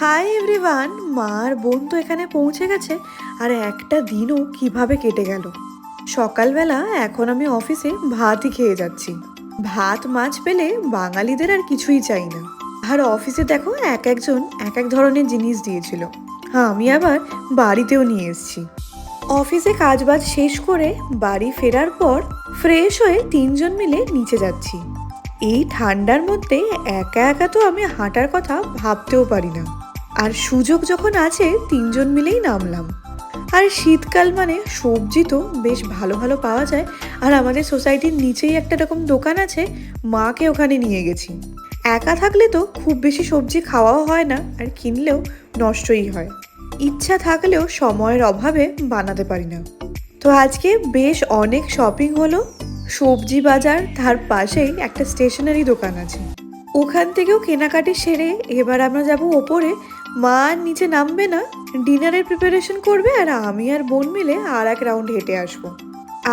Hi everyone. মা আর বোন তো এখানে পৌঁছে গেছে, আর একটা দিনও কিভাবে কেটে গেল। সকালবেলা এখন আমি অফিসে ভাতই খেয়ে যাচ্ছি। ভাত মাছ পেলে বাঙালিদের আর কিছুই চাই না। আর অফিসে দেখো এক একজন এক এক ধরনের জিনিস দিয়েছিল। হ্যাঁ, আমি আবার বাড়িতেও নিয়ে এসেছি। অফিসে কাজবাজ শেষ করে বাড়ি ফেরার পর ফ্রেশ হয়ে তিনজন মিলে নিচে যাচ্ছি। এই ঠান্ডার মধ্যে একা একা তো আমি হাঁটার কথা ভাবতেও পারি না, আর সুযোগ যখন আছে তিনজন মিলেই নামলাম। আর শীতকাল মানে সবজি তো বেশ ভালো ভালো পাওয়া যায়, আর আমাদের সোসাইটির নিচেই একটা এরকম দোকান আছে, মাকে ওখানে নিয়ে গেছি। একা থাকলে তো খুব বেশি সবজি খাওয়াও হয় না, আর কিনলেও নষ্টই হয়। ইচ্ছা থাকলেও সময়ের অভাবে বানাতে পারি না। তো আজকে বেশ অনেক শপিং হলো। সবজি বাজার, তার পাশেই একটা স্টেশনারি দোকান আছে, ওখান থেকেও কেনাকাটি সেরে এবার আমরা যাব ওপরে। মা আর নিচে নামবে না, ডিনারের প্রিপারেশন করবে, আর আমি আর বোন মিলে আর এক রাউন্ড হেঁটে আসবো।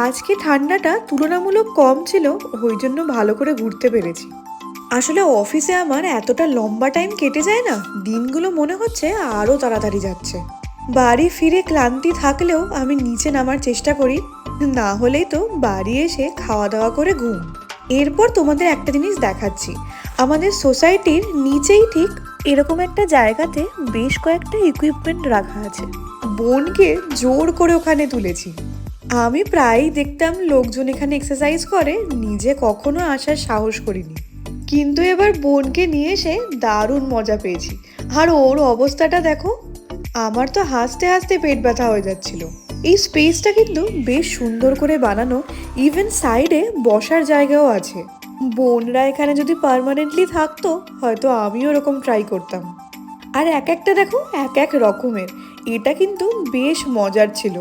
আজকে ঠান্ডাটা তুলনামূলক কম ছিল, ওই জন্য ভালো করে ঘুরতে পেরেছি। আসলে অফিসে আমার এতটা লম্বা টাইম কেটে যায় না, দিনগুলো মনে হচ্ছে আরও তাড়াতাড়ি যাচ্ছে। বাড়ি ফিরে ক্লান্তি থাকলেও আমি নিচে নামার চেষ্টা করি, না হলেই তো বাড়ি এসে খাওয়া দাওয়া করে ঘুম। এরপর তোমাদের একটা জিনিস দেখাচ্ছি। আমাদের সোসাইটির নিচেই ঠিক এরকম একটা জায়গাতে বেশ কয়েকটা ইকুইপমেন্ট রাখা আছে। বোনকে জোর করে ওখানে তুলেছি। আমি প্রায়ই দেখতাম লোকজন এখানে এক্সারসাইজ করে, নিজে কখনো আসার সাহস করিনি, কিন্তু এবার বোনকে নিয়ে এসে দারুণ মজা পেয়েছি। আর ওর অবস্থাটা দেখো, আমার তো হাসতে হাসতে পেট ব্যথা হয়ে যাচ্ছিল। এই স্পেসটা কিন্তু বেশ সুন্দর করে বানানো, ইভেন সাইডে বসার জায়গাও আছে। বোনরা এখানে যদি পার্মানেন্টলি থাকতো, হয়তো আমিও এরকম ট্রাই করতাম। আর এক একটা দেখো এক এক রকমের, এটা কিন্তু বেশ মজার ছিল।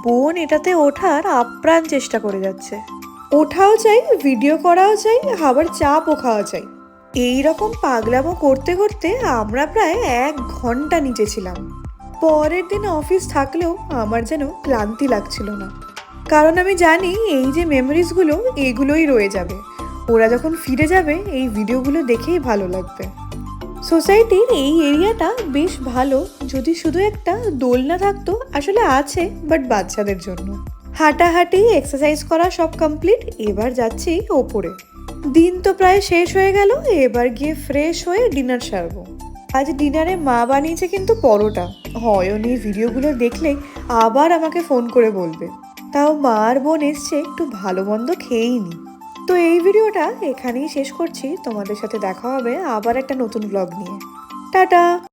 বোন এটাতে ওঠার আপ্রাণ চেষ্টা করে যাচ্ছে। ওঠাও চাই, ভিডিও করাও চাই, আবার চাপও খাওয়া চাই। এই রকম পাগলামো করতে করতে আমরা প্রায় 1 ঘন্টা নিচে ছিলাম। পরের দিন অফিস থাকলেও আমার যেন ক্লান্তি লাগছিল না, কারণ আমি জানি এই যে মেমোরিজগুলো এগুলোই রয়ে যাবে। ওরা যখন ফিরে যাবে এই ভিডিওগুলো দেখেই ভালো লাগবে। সোসাইটির এই এরিয়াটা বেশ ভালো, যদি শুধু একটা দোলনা থাকতো। আসলে আছে, বাট বাচ্চাদের জন্য। হাঁটাহাঁটি এক্সারসাইজ করা সব কমপ্লিট, এবার যাচ্ছি ওপরে। দিন তো প্রায় শেষ হয়ে গেল, এবার গিয়ে ফ্রেশ হয়ে ডিনার সারবো। আজ ডিনারে মা বানিয়েছে কিন্তু পরোটা। হয়নি ভিডিওগুলো দেখলেই আবার আমাকে ফোন করে বলবে। তাও মা আর বোন এসছে, একটু ভালো মন্দ খেয়েই নি। তো এই ভিডিওটা এখানেই শেষ করছি। তোমাদের সাথে দেখা হবে আবার একটা নতুন ব্লগ নিয়ে। টাটা।